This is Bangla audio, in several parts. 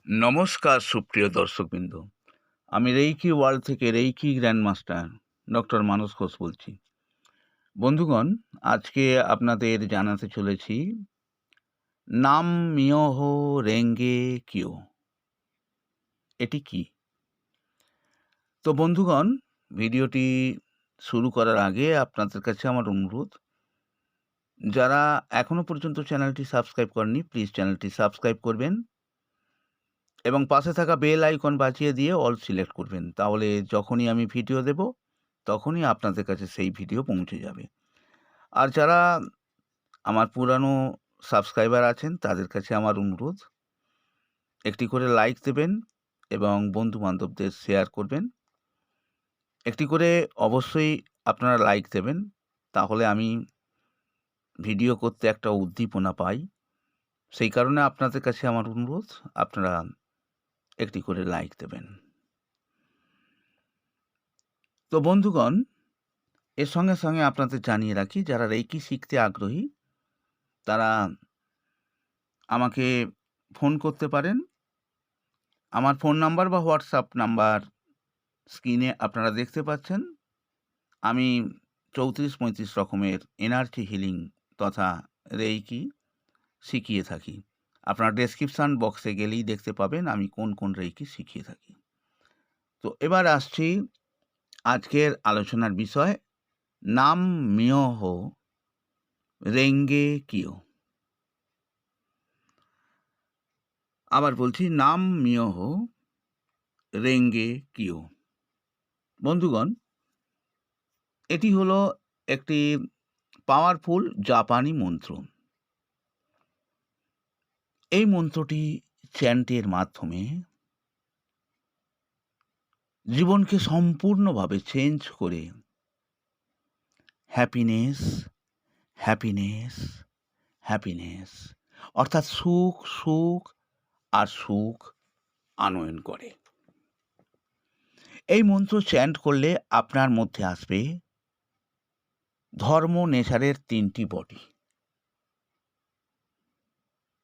নমস্কার সুপ্রিয় দর্শকবৃন্দ। আমি রেইকি ওয়ার্ল্ড থেকে রেইকি গ্র্যান্ডমাস্টার ডক্টর মানস ঘোষ বলছি। বন্ধুগণ, আজকে আপনাদের জানাতে চলেছি নাম মিয়োহো রেঙ্গে কিও। এটি কি? তো বন্ধুগণ, ভিডিওটি শুরু করার আগে আপনাদের কাছে আমার অনুরোধ, যারা এখনো পর্যন্ত চ্যানেলটি সাবস্ক্রাইব করেননি, প্লিজ চ্যানেলটি সাবস্ক্রাইব করবেন এবং পাশে থাকা বেল আইকন বাজিয়ে দিয়ে অল সিলেক্ট করবেন। তাহলে যখনই আমি ভিডিও দেব তখনই আপনাদের কাছে সেই ভিডিও পৌঁছে যাবে। আর যারা আমার পুরানো সাবস্ক্রাইবার আছেন তাদের কাছে আমার অনুরোধ, একটি করে লাইক দেবেন এবং বন্ধু-বান্ধবদের শেয়ার করবেন। একটি করে অবশ্যই আপনারা লাইক দেবেন, তাহলে আমি ভিডিও করতে একটা উদ্দীপনা পাই। সেই কারণে আপনাদের কাছে আমার অনুরোধ, আপনারা একটি করে লাইক দেবেন। তো বন্ধুগণ, এর সঙ্গে সঙ্গে আপনাদের জানিয়ে রাখি, যারা রেইকি শিখতে আগ্রহী তারা আমাকে ফোন করতে পারেন। আমার ফোন নাম্বার বা হোয়াটসঅ্যাপ নাম্বার স্ক্রিনে আপনারা দেখতে পাচ্ছেন। আমি ৩৪-৩৫ রকমের এনার্জি হিলিং তথা রেইকি শিখিয়ে থাকি। আপনারা ডেসক্রিপশন বক্সে গেলেই দেখতে পাবেন আমি কোন কোন রেইকি শিখিয়ে থাকি। তো এবার আসছি আজকের আলোচনার বিষয়, নাম মিয়োহো রেঙ্গে কিও। আবার বলছি, নাম মিয়োহো রেঙ্গে কিও। বন্ধুগণ, এটি হলো একটি পাওয়ারফুল জাপানি মন্ত্র। এই মন্ত্রটি চ্যান্টের মাধ্যমে জীবনকে সম্পূর্ণভাবে চেঞ্জ করে হ্যাপিনেস, হ্যাপিনেস, হ্যাপিনেস অর্থাৎ সুখ, সুখ আর সুখ আনয়ন করে। এই মন্ত্র চ্যান্ট করলে আপনার মধ্যে আসবে ধর্ম নেচারের ৩টি বডি।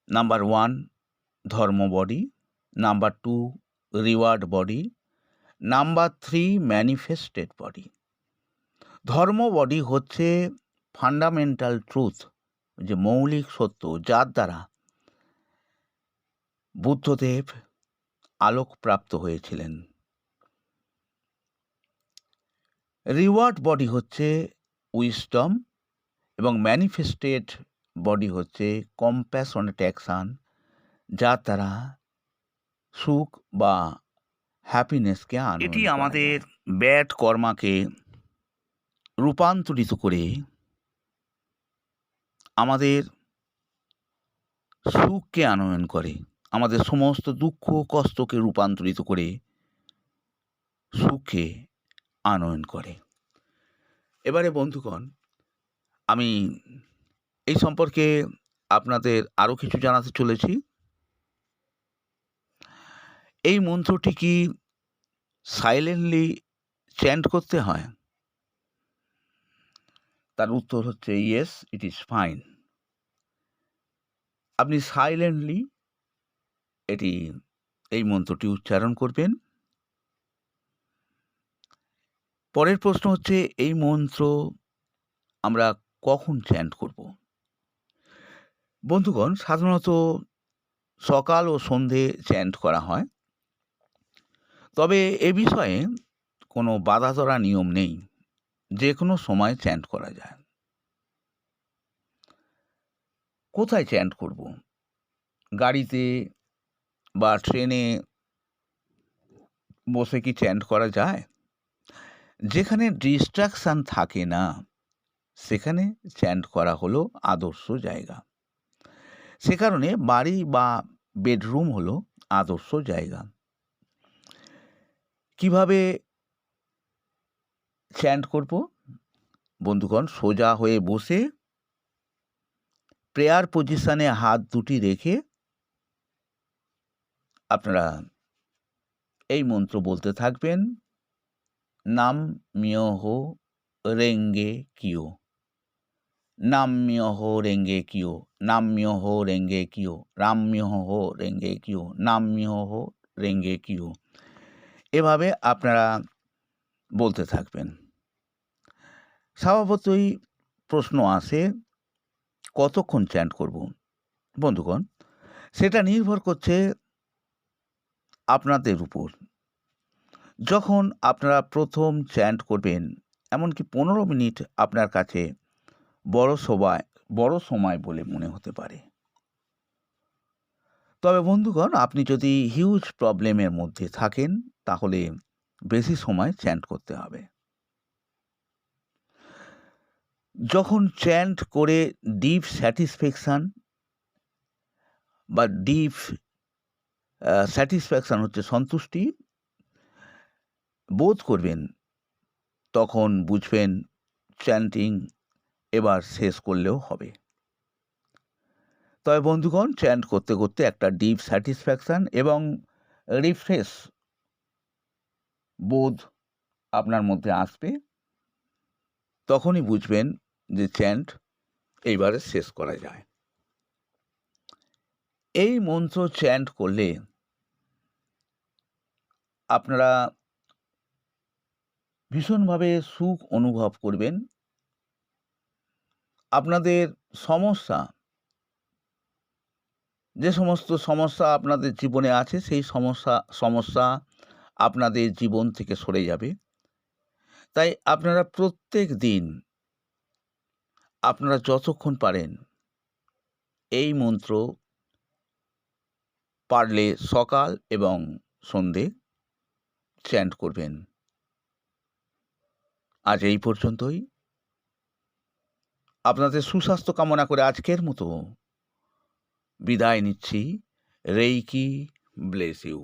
নাম্বার 1 ধর্ম body, number 2 reward body, number 3 manifested body. ধর্ম বডি হচ্ছে ফান্ডামেন্টাল ট্রুথ, যে মৌলিক সত্য যার দ্বারা বুদ্ধদেব আলোকপ্রাপ্ত হয়েছিলেন। রিওয়ার্ড বডি হচ্ছে উইজডম এবং ম্যানিফেস্টেড বডি হচ্ছে কম্প্যাশনেট অ্যাকশন, যার দ্বারা সুখ বা হ্যাপিনেসকে আনয়ন করা যায়। এটি আমাদের ব্যাড কর্মাকে রূপান্তরিত করে আমাদের সুখকে আনয়ন করে, আমাদের সমস্ত দুঃখ কষ্টকে রূপান্তরিত করে সুখে আনয়ন করে। এবারে বন্ধুগণ, আমি এই সম্পর্কে আপনাদের আরও কিছু জানাতে চলেছি। এই মন্ত্রটি কি সাইলেন্টলি চ্যান্ট করতে হয়? তার উত্তর হচ্ছে ইয়েস, ইট ইজ ফাইন। আপনি সাইলেন্টলি এই মন্ত্রটি উচ্চারণ করবেন। পরের প্রশ্ন হচ্ছে, এই মন্ত্র আমরা কখন চ্যান্ট করব? বন্ধুগণ, সাধারণত সকাল ও সন্ধে চ্যান্ট করা হয়, তবে এ বিষয়ে কোনো বাধা ধরা নিয়ম নেই, যে কোনো সময় চ্যান্ট করা যায়। কোথায় চ্যান্ট করব? গাড়িতে বা ট্রেনে বসে কি চ্যান্ট করা যায়? যেখানে ডিস্ট্রাকশান থাকে না সেখানে চ্যান্ট করা হলো আদর্শ জায়গা। সে কারণে বাড়ি বা বেডরুম হলো আদর্শ জায়গা। কিভাবে চ্যান্ট করব? বন্ধুগণ, সোজা হয়ে বসে প্রেয়ার পজিশনে হাত দুটি রেখে আপনারা এই মন্ত্র বলতে থাকবেন, নাম মিয়োহো রেঙ্গে কিও। নাম্যহো রেঙ্গে কিও, নাম্যহো রেঙ্গে কিও, রাম্যহো রেঙ্গে কিও, নাম্যহো রেঙ্গে কিও। এভাবে আপনারা বলতে থাকবেন। স্বভাবতই প্রশ্ন আসে, কতক্ষণ চ্যান্ট করব? বন্ধুগণ, সেটা নির্ভর করছে আপনাদের উপর। যখন আপনারা প্রথম চ্যান্ট করবেন, এমনকি 15 মিনিট আপনার কাছে বড় সময় বলে মনে হতে পারে। তবে বন্ধুগণ, আপনি যদি হিউজ প্রবলেমের মধ্যে থাকেন, তাহলে বেশি সময় চ্যান্ট করতে হবে। যখন চ্যান্ট করে ডিপ স্যাটিসফ্যাকশন বা ডিপ স্যাটিসফ্যাকশন হচ্ছে সন্তুষ্টি বোধ করবেন, তখন বুঝবেন চ্যান্টিং এবার শেষ করলেও হবে। তবে বন্ধুগণ, চ্যান্ট করতে করতে একটা ডিপ স্যাটিসফ্যাকশন এবং রিফ্রেশ বোধ আপনার মধ্যে আসবে, তখনই বুঝবেন যে চ্যান্ট এইবারে শেষ করা যায়। এই মন্ত্র চ্যান্ট করলে আপনারা ভীষণভাবে সুখ অনুভব করবেন। আপনাদের সমস্যা, যে সমস্ত সমস্যা আপনাদের জীবনে আছে, সেই সমস্যা আপনাদের জীবন থেকে সরে যাবে। তাই আপনারা প্রত্যেক দিন আপনারা যতক্ষণ পারেন এই মন্ত্র পারলে সকাল এবং সন্ধে চ্যান্ট করবেন। আজ এই পর্যন্তই। আপনাদের সুস্বাস্থ্য কামনা করে আজকের মতো বিদায় নিচ্ছি। Reiki bless you.